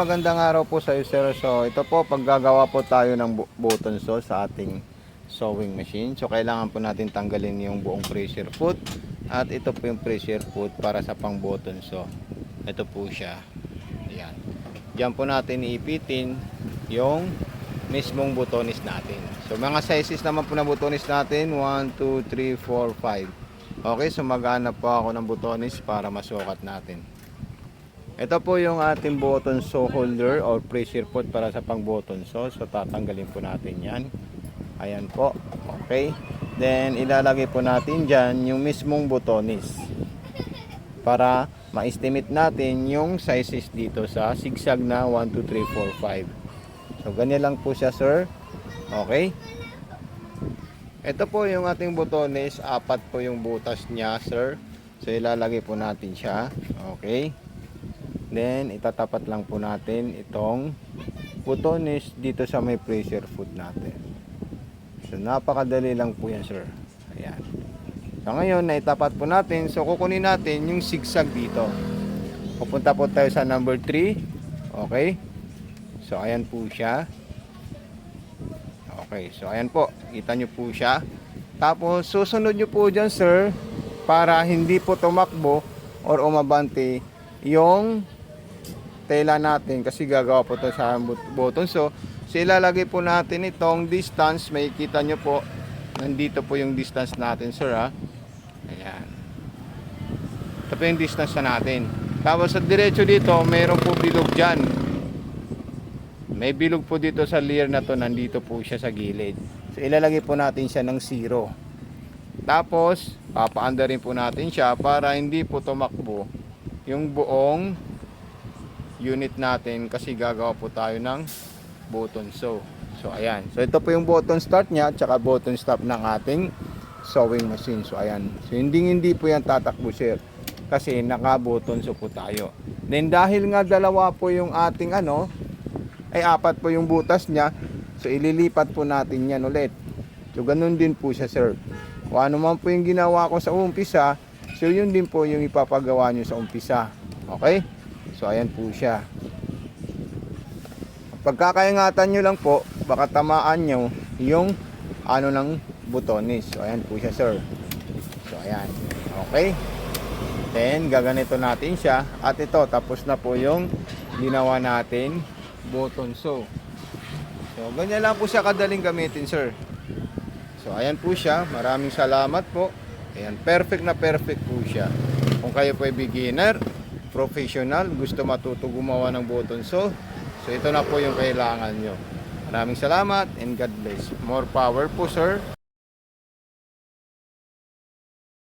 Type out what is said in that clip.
magandang araw po sa iyo, sir. So, ito po, paggagawa po tayo ng button saw sa ating sewing machine. So, kailangan po natin tanggalin yung buong pressure foot. At ito po yung pressure foot para sa pang button saw. Ito po siya. Ayan. Diyan po natin iipitin yung mismong butonis natin. So, mga sizes naman po na butonis natin. 1, 2, 3, 4, 5. Okay, so maghanap po ako ng butonis para masukat natin. Ito po yung ating button saw holder or pressure foot para sa pang button saw. So tatanggalin po natin yan. Ayan po. Okay. Then ilalagay po natin dyan yung mismong butonis. Para ma-estimate natin yung sizes dito sa zigzag na 1, 2, 3, 4, 5. So ganyan lang po siya, sir. Okay. Ito po yung ating butonis. 4 po yung butas niya, sir. So ilalagay po natin siya. Okay. Then, itatapat lang po natin itong butonis dito sa may pressure foot natin. So, napakadali lang po yan, sir. Ayan. So, ngayon, naitapat po natin. So, kukunin natin yung zigzag dito. Pupunta po tayo sa number 3. Okay. So, ayan po siya. Okay. So, ayan po. Kita nyo po siya. Tapos, susunod nyo po dyan, sir, para hindi po tumakbo or umabante yung tela natin kasi gagawa po ito sa button. So ilalagay po natin itong distance. May kita nyo po, nandito po yung distance natin, sir, ha. Ayan. Ito po yung distance na natin. Tapos sa diretso dito, mayroon po bilog dyan. May bilog po dito sa layer na to. Nandito po siya sa gilid. So ilalagay po natin siya ng 0. Tapos papaanda rin po natin siya para hindi po tumakbo yung buong unit natin kasi gagawa po tayo ng button saw. So ayan. So ito po yung button start niya at saka button stop ng ating sewing machine. So ayan. So hindi po yan tatakbo, sir. Kasi naka-button saw po tayo. Then dahil nga dalawa po yung ating ay 4 po yung butas niya. So ililipat po natin yan ulit. So ganun din po siya, sir. Kung ano man po yung ginawa ko sa umpisa, so yun din po yung ipapagawa nyo sa umpisa. Okay? So ayan po siya. Pagkakaingatan nyo lang po, baka tamaan nyo yung ng butonis. So ayan po siya, sir. So ayan. Okay. Then gaganito natin siya. At ito, tapos na po yung ginawa natin button saw. So ganyan lang po siya kadaling gamitin, sir. So ayan po siya. Maraming salamat po. Ayan, perfect na perfect po siya. Kung kayo po ay beginner, professional, gusto matuto gumawa ng button saw, so ito na po yung kailangan nyo. Maraming salamat and God bless. More power po, sir.